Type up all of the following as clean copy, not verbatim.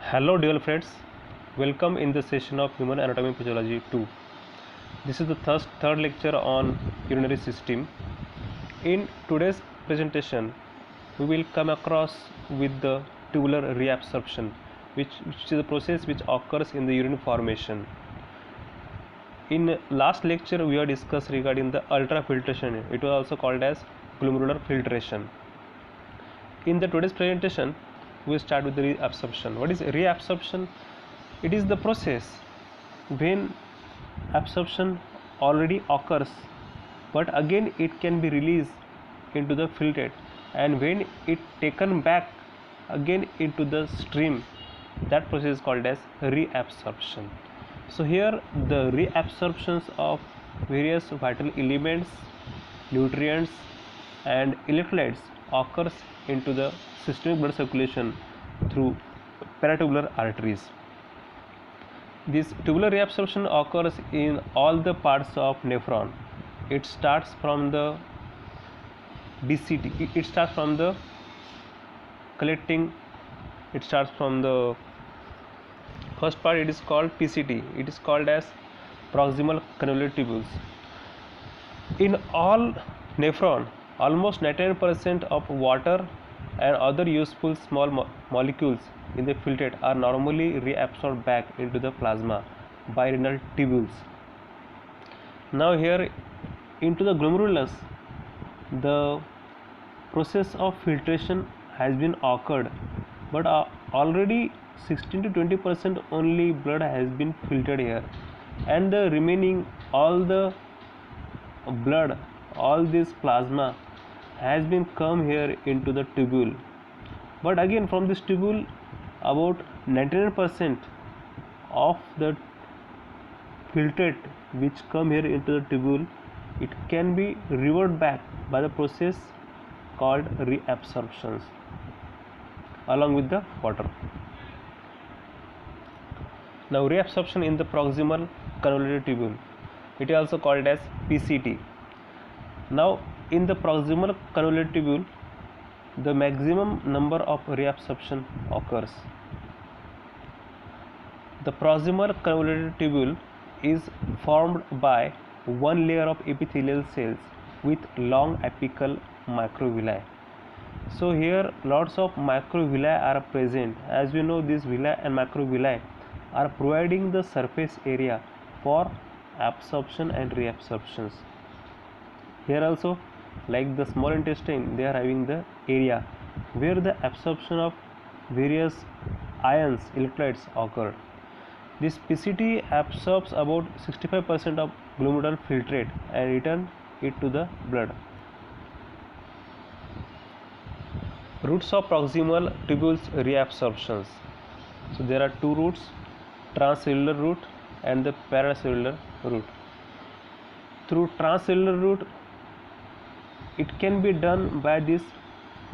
Hello dear friends, welcome in the session of Human Anatomy Physiology 2. This is the third lecture on urinary system. In today's presentation, we will come across with the tubular reabsorption, which is a process which occurs in the urine formation. In last lecture, we have discussed regarding the ultrafiltration. It was also called as glomerular filtration. In the today's presentation, we start with the reabsorption. What is reabsorption? It is the process when absorption already occurs, but again it can be released into the filtrate, and when it taken back again into the stream, that process is called as reabsorption. So here the reabsorptions of various vital elements, nutrients and electrolytes occurs into the systemic blood circulation through paratubular arteries. This tubular reabsorption occurs in all the parts of nephron. It starts from the DCT. It starts from the collecting. It starts from the first part. It is called PCT. It is called as proximal convoluted tubules. In all nephron, almost 99% of water and other useful small molecules in the filtrate are normally reabsorbed back into the plasma by renal tubules. Now here into the glomerulus, the process of filtration has been occurred, but already 16 to 20% only blood has been filtered here, and the remaining all the blood, all this plasma has been come here into the tubule. But again from this tubule, about 99% of the filtrate which come here into the tubule, it can be revert back by the process called reabsorptions along with the water. Now reabsorption in the proximal convoluted tubule, it is also called as PCT. Now in the proximal convoluted tubule, the maximum number of reabsorption occurs. The proximal convoluted tubule is formed by one layer of epithelial cells with long apical microvilli. So here lots of microvilli are present. As we know, these villi and microvilli are providing the surface area for absorption and reabsorptions. Here also, like the small intestine, they are having the area where the absorption of various ions, electrolytes occur. This PCT absorbs about 65% of glomerular filtrate and return it to the blood. Routes of proximal tubules reabsorptions. So there are two routes, transcellular route and the paracellular route. Through transcellular route, it can be done by this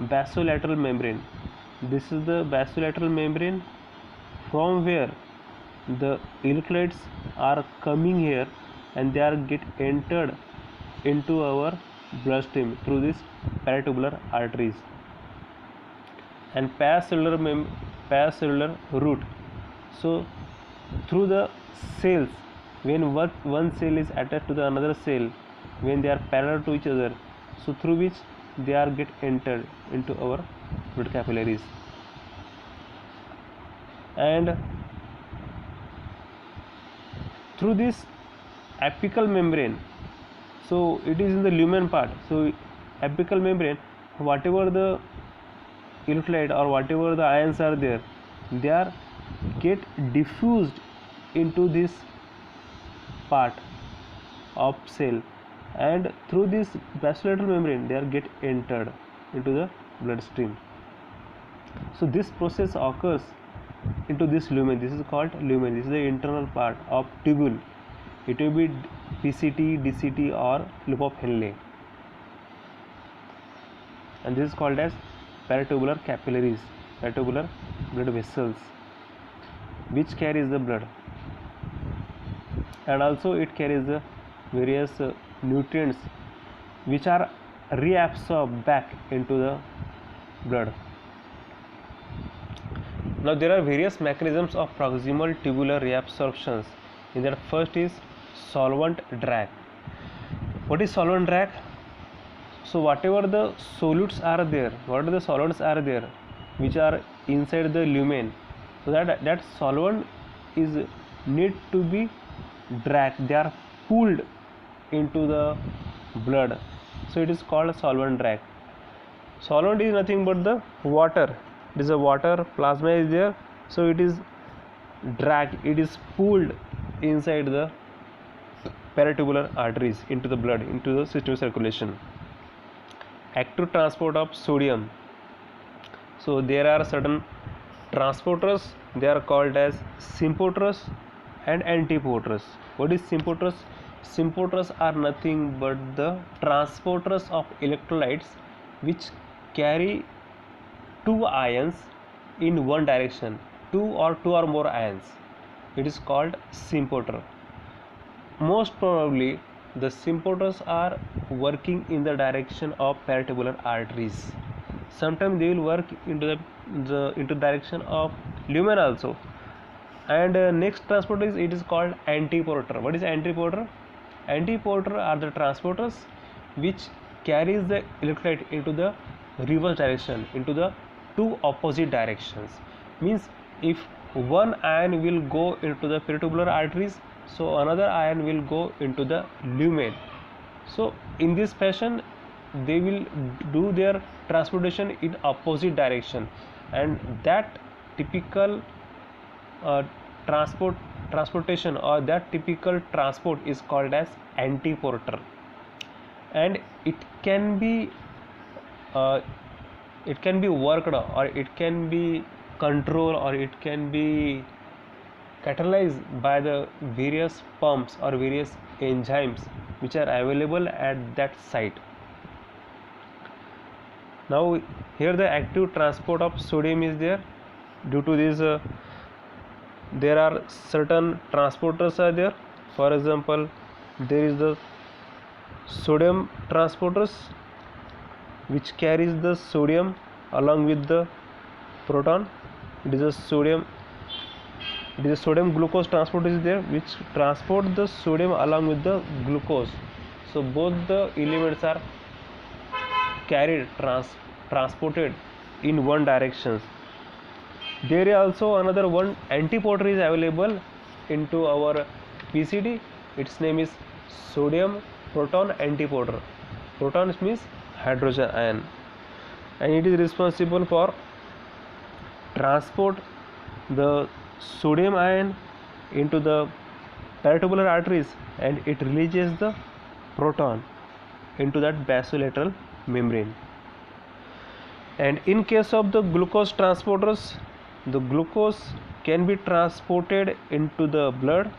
basolateral membrane. This is the basolateral membrane from where the electrolytes are coming here and they are get entered into our bloodstream through this paratubular arteries. And paracellular route, so through the cells, when one cell is attached to the another cell, when they are parallel to each other, so through which they are get entered into our blood capillaries. And through this apical membrane, so it is in the lumen part. So apical membrane, whatever the electrolyte or whatever the ions are there, they are get diffused into this part of cell, and through this basolateral membrane they are get entered into the bloodstream. So this process occurs into this lumen. This is called lumen. This is the internal part of tubule. It will be PCT, DCT or loop of Henle, and this is called as paratubular capillaries, paratubular blood vessels, which carries the blood, and also it carries the various nutrients which are reabsorbed back into the blood. Now there are various mechanisms of proximal tubular reabsorptions. In that, first is solvent drag. What is solvent drag? So whatever the solutes are there, whatever the solvents are there, which are inside the lumen, so that solvent is need to be dragged. They are pulled into the blood. So it is called solvent drag. Solvent is nothing but the water. It is a water, plasma is there, so it is dragged, it is pulled inside the peritubular arteries into the blood, into the systemic circulation. Active transport of sodium. So there are certain transporters, they are called as symphotrus and antiporters. What is symphotrus? Symphotrus are nothing but the transporters of electrolytes which carry two ions in one direction, two or more ions. It is called symphoter. Most probably the symphotrus are working in the direction of peritubular arteries. Sometimes they will work into the direction of lumen also. And next transporter is, it is called antiporter. What is antiporter? Antiporter are the transporters which carries the electrolyte into the reverse direction, into the two opposite directions. Means if one ion will go into the peritubular arteries, so another ion will go into the lumen. So in this fashion they will do their transportation in opposite direction, and that typical transportation or that typical transport is called as antiporter. And it can be worked, or it can be controlled, or it can be catalyzed by the various pumps or various enzymes which are available at that site. Now here the active transport of sodium is there. Due to this there are certain transporters are there. For example, there is the sodium transporters which carries the sodium along with the proton. It is a sodium glucose transporter is there which transport the sodium along with the glucose. So both the elements are carried, transported in one direction. There is also another one antiporter is available into our PCD. Its name is sodium proton antiporter. Proton means hydrogen ion, and it is responsible for transport the sodium ion into the peritubular arteries, and it releases the proton into that basolateral membrane. And in case of the glucose transporters, the glucose can be transported into the blood,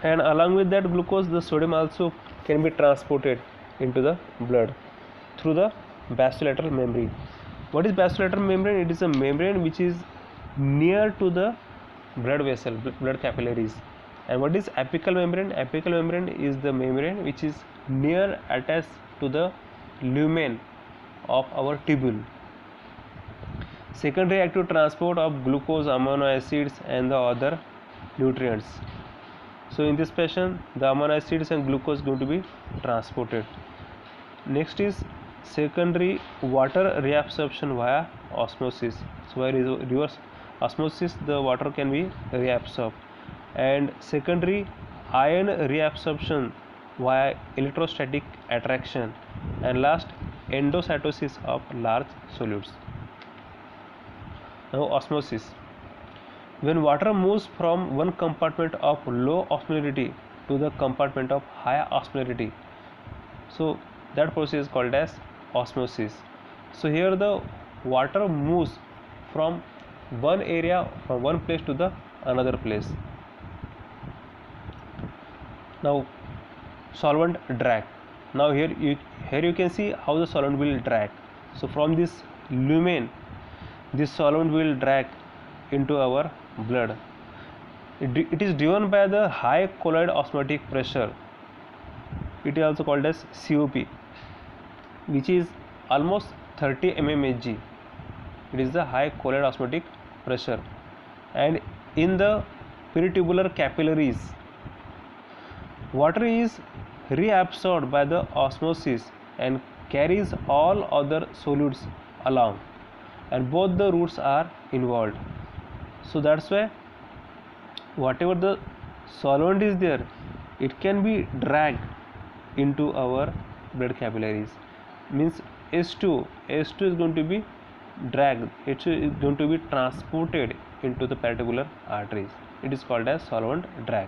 and along with that glucose the sodium also can be transported into the blood through the basolateral membrane. What is basolateral membrane? It is a membrane which is near to the blood vessel, blood capillaries. And what is apical membrane? Apical membrane is the membrane which is near attached to the lumen of our tubule. Secondary active transport of glucose, amino acids and the other nutrients. So in this fashion the amino acids and glucose going to be transported. Next is secondary water reabsorption via osmosis. So by reverse osmosis the water can be reabsorbed. And secondary ion reabsorption via electrostatic attraction. And last, endocytosis of large solutes. Now osmosis. When water moves from one compartment of low osmolarity to the compartment of high osmolarity, so that process is called as osmosis. So here the water moves from one area, from one place to the another place. Now solvent drag. Now here you can see how the solvent will drag. So from this lumen, this solvent will drag into our blood. It is driven by the high colloid osmotic pressure. It is also called as COP, which is almost 30 mmHg. It is the high colloid osmotic pressure. And in the peritubular capillaries, water is reabsorbed by the osmosis and carries all other solids along, and both the routes are involved. So that's why whatever the solvent is there, it can be dragged into our blood capillaries. Means H2 is going to be dragged, H2 is going to be transported into the peritubular arteries. It is called as solvent drag.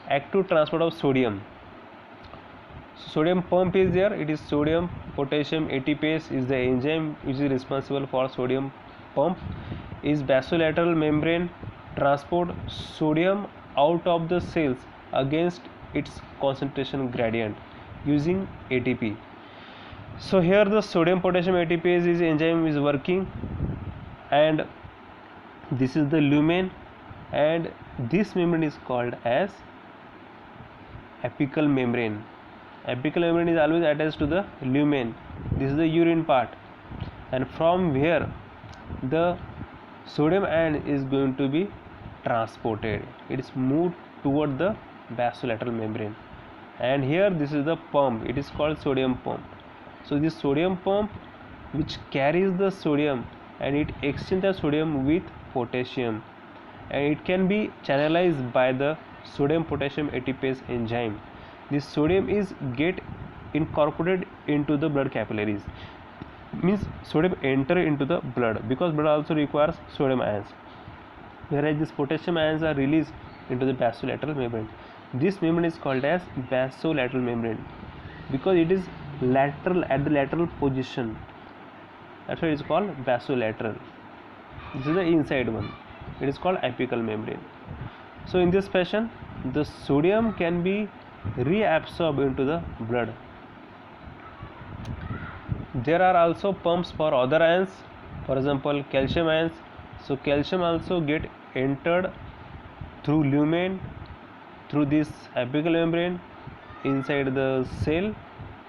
Active transport of sodium. Sodium pump is there. It is sodium potassium ATPase is the enzyme which is responsible for sodium pump. Is basolateral membrane transport sodium out of the cells against its concentration gradient using ATP. So here the sodium potassium ATPase is enzyme is working, and this is the lumen, and this membrane is called as apical membrane. Apical membrane is always attached to the lumen. This is the urine part, and from where the sodium ion is going to be transported, it is moved toward the basolateral membrane. And here this is the pump, it is called sodium pump. So this sodium pump which carries the sodium and it exchanges sodium with potassium, and it can be channelized by the sodium potassium ATPase enzyme. This sodium is get incorporated into the blood capillaries. Means sodium enter into the blood, because blood also requires sodium ions, whereas these potassium ions are released into the basolateral membrane. This membrane is called as basolateral membrane because it is lateral, at the lateral position. That's why it is called basolateral. This is the inside one. It is called apical membrane. So in this fashion, the sodium can be reabsorbed into the blood. There are also pumps for other ions, for example calcium ions. So calcium also get entered through lumen, through this apical membrane inside the cell,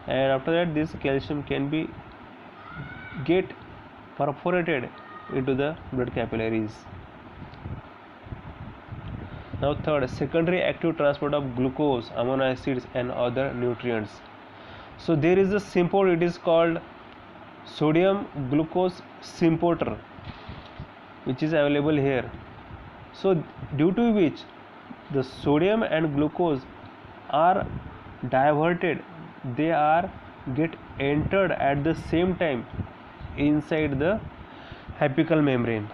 and after that this calcium can be get perforated into the blood capillaries. Now third, secondary active transport of glucose, amino acids and other nutrients. So there is a symport, it is called sodium glucose symporter, which is available here. So due to which the sodium and glucose are diverted, they are get entered at the same time inside the apical membrane.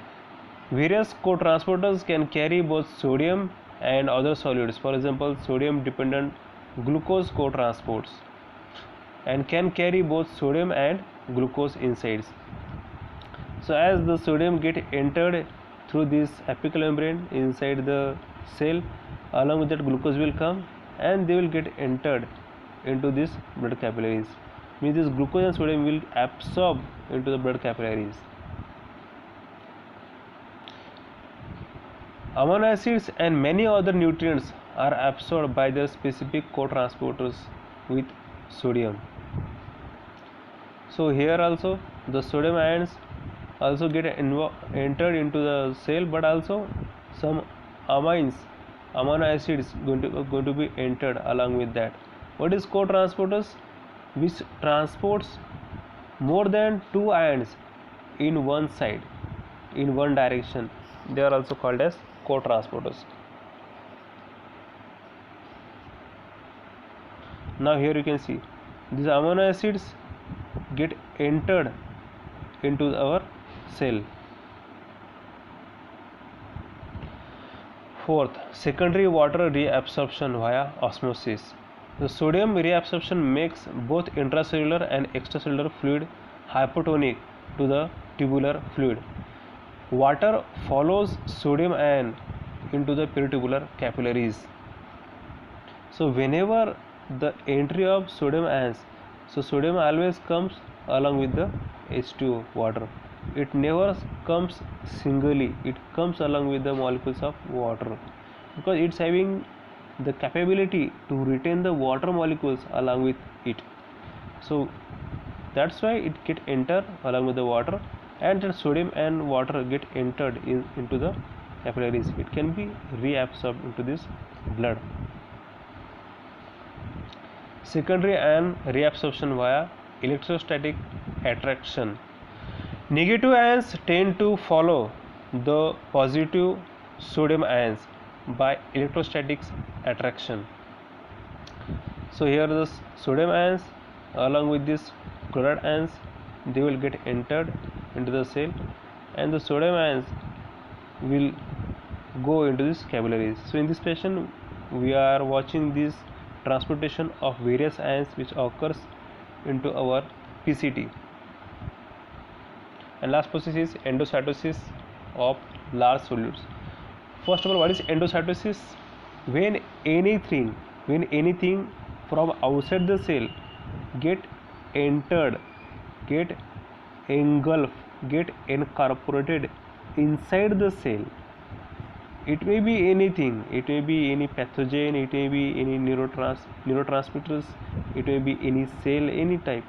Various co-transporters can carry both sodium and other solids, for example sodium dependent glucose co-transports, and can carry both sodium and glucose insides. So as the sodium get entered through this apical membrane inside the cell, along with that glucose will come and they will get entered into this blood capillaries. Means this glucose and sodium will absorb into the blood capillaries. Amino acids and many other nutrients are absorbed by their specific co-transporters with sodium. So here also the sodium ions also get entered into the cell, but also some amino acids going to be entered along with that. What is co-transporters? Which transports more than two ions in one side, in one direction. They are also called as co-transporters. Now here you can see these amino acids get entered into our cell. Fourth, secondary water reabsorption via osmosis. The sodium reabsorption makes both intracellular and extracellular fluid hypotonic to the tubular fluid. Water follows sodium ion into the peritubular capillaries. So whenever the entry of sodium ions, so sodium always comes along with the H2O water. It never comes singly, it comes along with the molecules of water, because it's having the capability to retain the water molecules along with it. So That's why it get enter along with the water, and the sodium and water get entered into the capillaries. It can be reabsorbed into this blood. Secondary ion reabsorption via electrostatic attraction. Negative ions tend to follow the positive sodium ions by electrostatic attraction. So here the sodium ions along with this chloride ions, they will get entered into the cell, and the sodium ions will go into this capillaries. So in this patient we are watching this transportation of various ions which occurs into our PCT. And last process is endocytosis of large solutes. First of all, what is endocytosis? When anything from outside the cell get entered, get engulfed, get incorporated inside the cell. It may be anything, it may be any pathogen, it may be any neurotransmitters, it may be any cell, any type.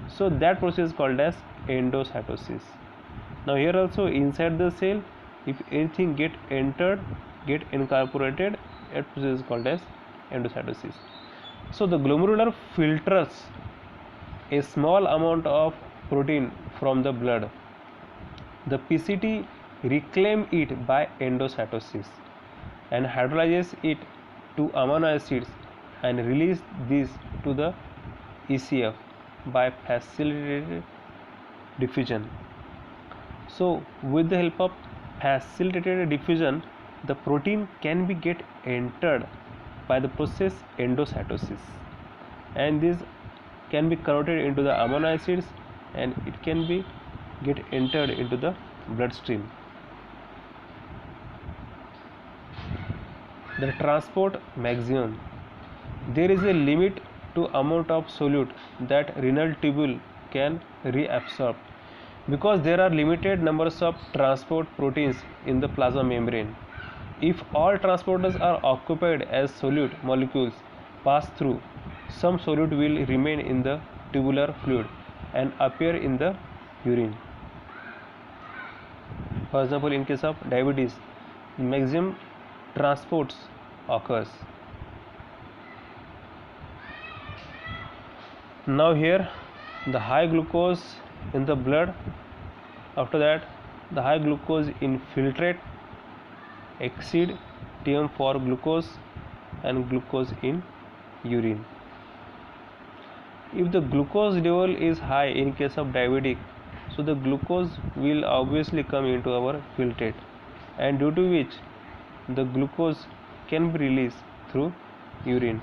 So that process is called as endocytosis. Now here also inside the cell, if anything get entered, get incorporated, that process is called as endocytosis. So the glomerular filters a small amount of protein from the blood. The PCT reclaim it by endocytosis and hydrolyzes it to amino acids and release this to the ECF by facilitated diffusion. So with the help of facilitated diffusion, the protein can be get entered by the process endocytosis, and this can be converted into the amino acids, and it can be get entered into the bloodstream. The transport maximum. There is a limit to amount of solute that renal tubule can reabsorb, because there are limited numbers of transport proteins in the plasma membrane. If all transporters are occupied as solute molecules pass through, some solute will remain in the tubular fluid and appear in the urine. For example, in case of diabetes, maximum transports occurs. Now here the high glucose in the blood, after that the high glucose infiltrate, exceed Tm for glucose and glucose in urine. If the glucose level is high in case of diabetic, so the glucose will obviously come into our filtrate, and due to which the glucose can be released through urine,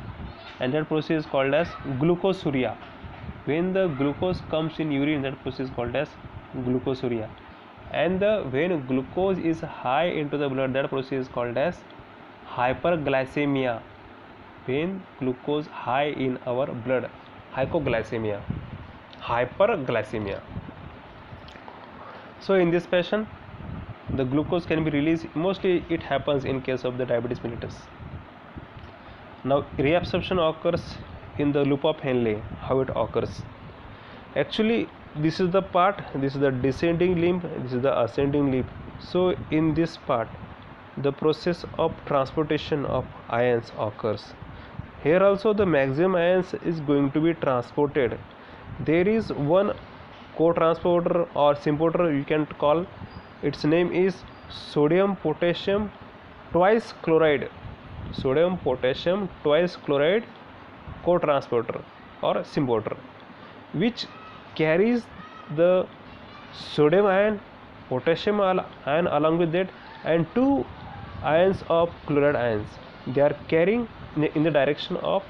and that process is called as glucosuria. When the glucose comes in urine, that process is called as glucosuria. And when glucose is high into the blood, that process is called as hyperglycemia. When glucose high in our blood, hypoglycemia, hyperglycemia. So in this patient, the glucose can be released. Mostly it happens in case of the diabetes mellitus. Now reabsorption occurs in the loop of Henle. How it occurs? Actually, this is the part, this is the descending limb, this is the ascending limb. So in this part, the process of transportation of ions occurs. Here also the maximum ions is going to be transported. There is one co-transporter or symporter, you can call, its name is sodium potassium twice chloride. Sodium potassium twice chloride co-transporter or symporter, which carries the sodium ion, potassium ion along with that, and two ions of chloride ions. They are carrying in the direction of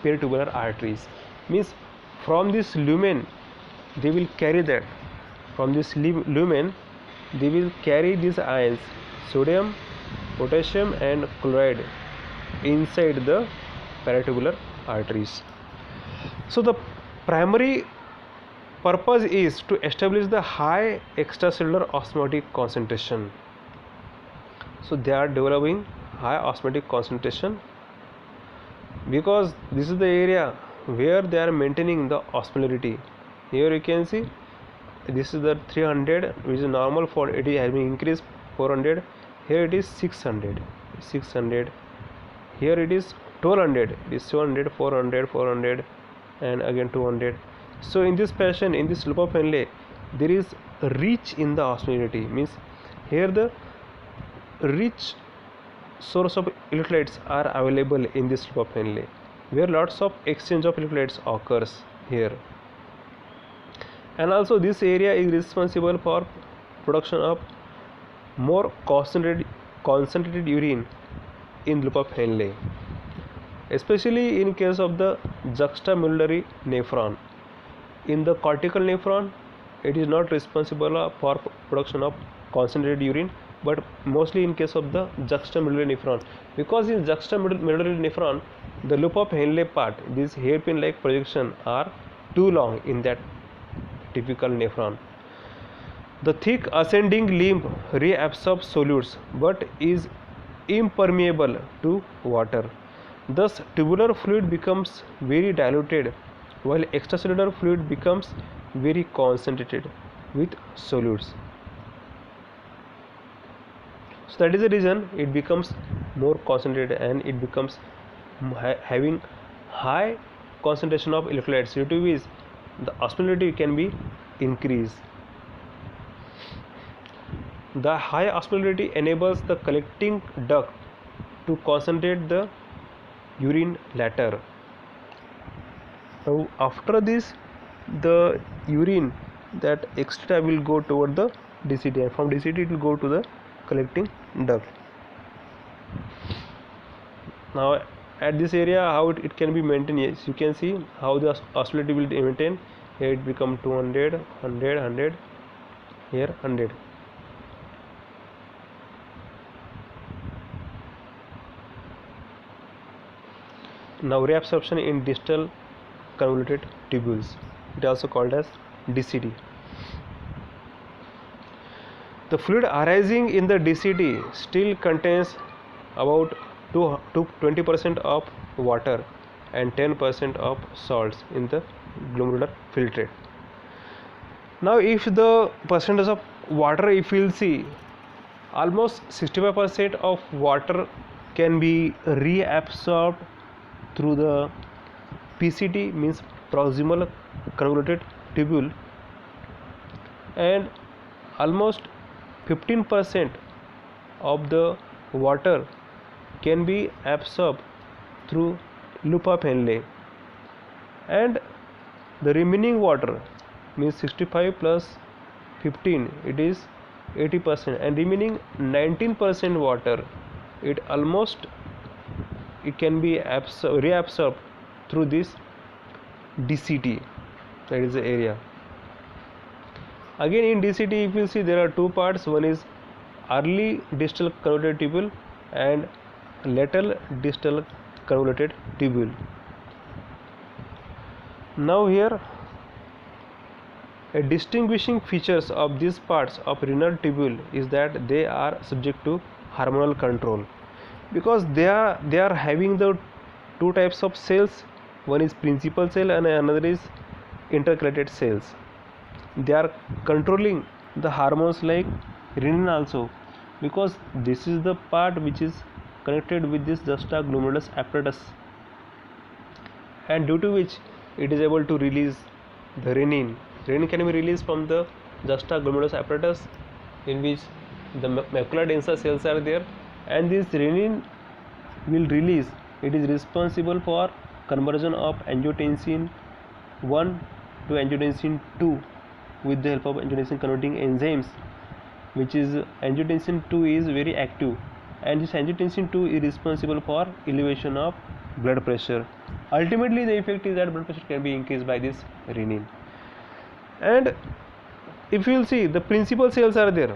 peritubular arteries. Means from this lumen they will carry that. From this lumen they will carry these ions, sodium, potassium and chloride, inside the peritubular arteries. So the primary purpose is to establish the high extracellular osmotic concentration. So they are developing high osmotic concentration because this is the area where they are maintaining the osmolarity. Here you can see this is the 300, which is normal. For it is having increased 400. Here it is 600. Here it is 1200. It is 200, 400, and again 200. So in this fashion, in this loop of Henle, there is reach in the osmolarity. Means here the rich source of electrolytes are available in this loop of Henle, where lots of exchange of electrolytes occurs here. And also this area is responsible for production of more concentrated urine in loop of Henle, especially in case of the juxtamedullary nephron. In the cortical nephron, it is not responsible for production of concentrated urine, but mostly in case of the juxtamedullary nephron, because in juxtamedullary nephron, the loop of Henle part, these hairpin like projection are too long in that typical nephron. The thick ascending limb reabsorbs solutes but is impermeable to water. Thus tubular fluid becomes very diluted, while extracellular fluid becomes very concentrated with solutes. So that is the reason it becomes more concentrated, and it becomes having high concentration of electrolytes, due to which the osmolarity can be increased. The high osmolarity enables the collecting duct to concentrate the urine later. Now after this, the urine that extra will go toward the DCT, and from DCT it will go to the collecting duct. Now at this area, how it can be maintained? Yes, you can see how the osmolarity will be maintained. Here it become 200, 100, 100, here 100. Now reabsorption in distal convoluted tubules, it is also called as DCT. The fluid arising in the DCT still contains about 20% of water and 10% of salts in the glomerular filtrate. Now if the percentage of water, if you will see, almost 65% of water can be reabsorbed through the PCT, means proximal convoluted tubule, and almost 15% of the water can be absorbed through loop of Henle, and the remaining water, means 65 plus 15, it is 80%, and remaining 19% water, it can be reabsorbed through this DCT, that is the area. Again in DCT, if you see, there are two parts. One is early distal convoluted tubule and lateral distal convoluted tubule. Now here, a distinguishing features of these parts of renal tubule is that they are subject to hormonal control, because they are having the two types of cells. One is principal cell and another is intercalated cells. They are controlling the hormones like renin also, because this is the part which is connected with this juxtaglomerulus apparatus, and due to which it is able to release the renin. Renin can be released from the juxtaglomerulus apparatus, in which the macula densa cells are there, and this renin will release. It is responsible for conversion of angiotensin 1 to angiotensin 2 with the help of angiotensin converting enzymes, which is angiotensin 2 is very active, and this angiotensin 2 is responsible for elevation of blood pressure. Ultimately the effect is that blood pressure can be increased by this renin. And if you will see, the principal cells are there.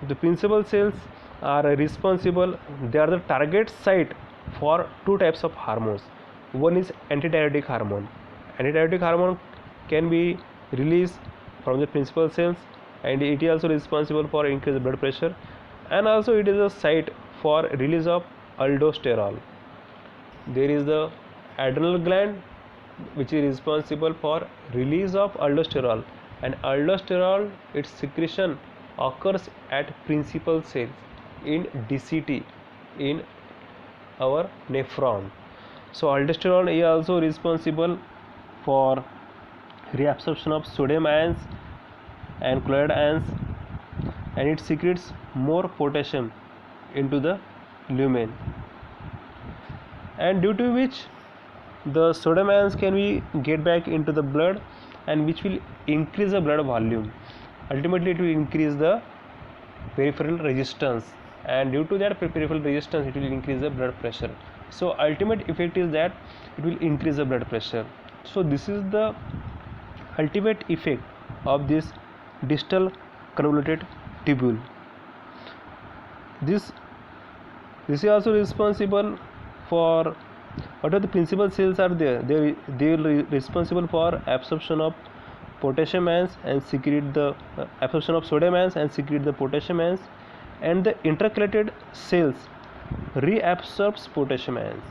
The principal cells are responsible, they are the target site for two types of hormones. One is antidiuretic hormone. Antidiuretic hormone can be released from the principal cells, and it is also responsible for increased blood pressure, and also it is a site for release of aldosterone. There is the adrenal gland which is responsible for release of aldosterone, and aldosterone, its secretion occurs at principal cells in DCT, in our nephron. So aldosterone is also responsible for reabsorption of sodium ions and chloride ions, and it secretes more potassium into the lumen, and due to which the sodium ions can be get back into the blood, and which will increase the blood volume. Ultimately it will increase the peripheral resistance, and due to that peripheral resistance it will increase the blood pressure. So ultimate effect is that it will increase the blood pressure. So this is the ultimate effect of this distal convoluted tubule. This is also responsible for whatever the principal cells are there. They will be responsible for absorption of potassium ions and secrete the absorption of sodium ions and secrete the potassium ions, and the intercalated cells reabsorbs potassium ions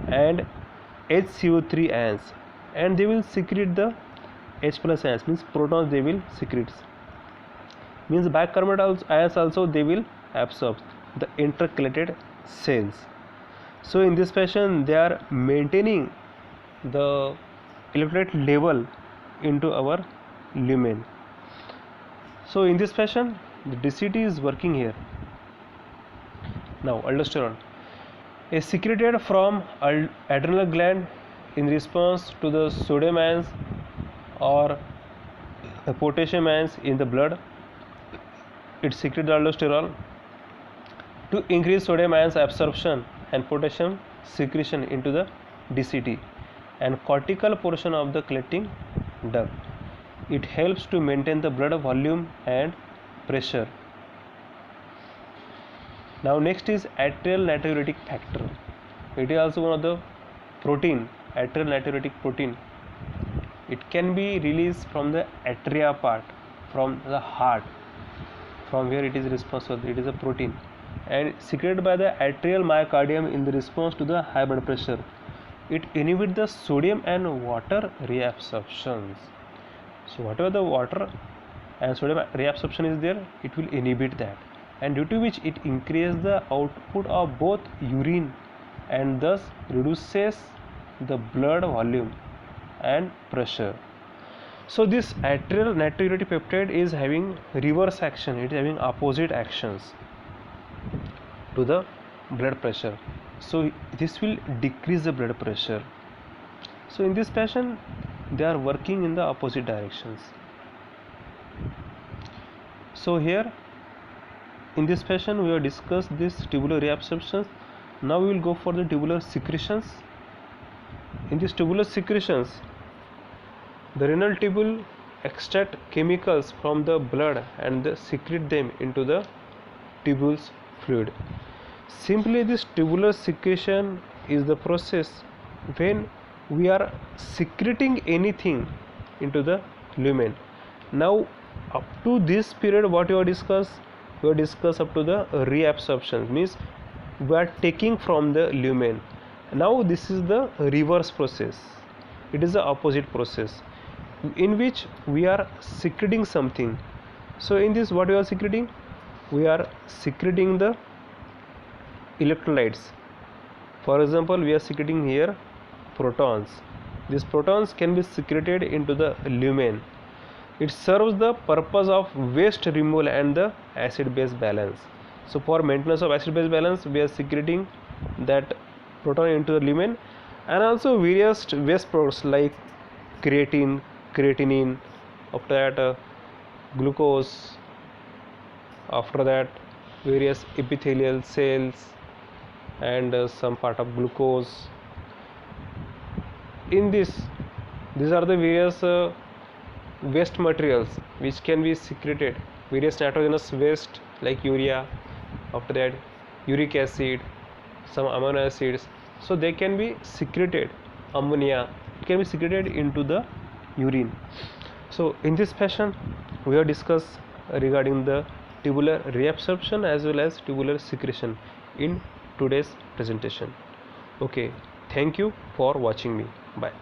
and HCO3 ions, and they will secrete the H plus ions, means protons they will secrete, means bicarbonate ions also they will absorb the intercalated cells. So in this fashion they are maintaining the electrolyte level into our lumen. So in this fashion the DCT is working here. Now aldosterone is secreted from adrenal gland in response to the sodium ions or the potassium ions in the blood. It secretes aldosterone to increase sodium ions absorption and potassium secretion into the DCT and cortical portion of the collecting duct. It helps to maintain the blood volume and pressure. Now next is atrial natriuretic factor. It is also one of the protein, atrial natriuretic protein. It can be released from the atria part, from the heart, from where it is responsible. It is a protein and secreted by the atrial myocardium in the response to the high blood pressure. It inhibits the sodium and water reabsorptions. So whatever the water and sodium reabsorption is there, it will inhibit that, and due to which it increases the output of both urine and thus reduces the blood volume and pressure. So this atrial natriuretic peptide is having reverse action, it is having opposite actions to the blood pressure. So this will decrease the blood pressure. So in this fashion they are working in the opposite directions. So here in this fashion we have discussed this tubular reabsorptions. Now we will go for the tubular secretions. In these tubular secretions, the renal tubule extract chemicals from the blood and secrete them into the tubules fluid. Simply this tubular secretion is the process when we are secreting anything into the lumen. Now up to this period what we have discussed up to the reabsorption, means we are taking from the lumen. Now this is the reverse process, it is the opposite process in which we are secreting something. So in this what we are secreting? We are secreting the electrolytes. For example, we are secreting here protons. These protons can be secreted into the lumen. It serves the purpose of waste removal and the acid-base balance. So for maintenance of acid-base balance we are secreting that proton into the lumen, and also various waste products like creatinine, after that glucose, after that various epithelial cells and some part of glucose. In these are the various waste materials which can be secreted, various nitrogenous waste like urea, after that uric acid, some amino acids. So they can be secreted, ammonia, it can be secreted into the urine. So in this fashion we have discussed regarding the tubular reabsorption as well as tubular secretion in today's presentation. Okay, thank you for watching me. Bye.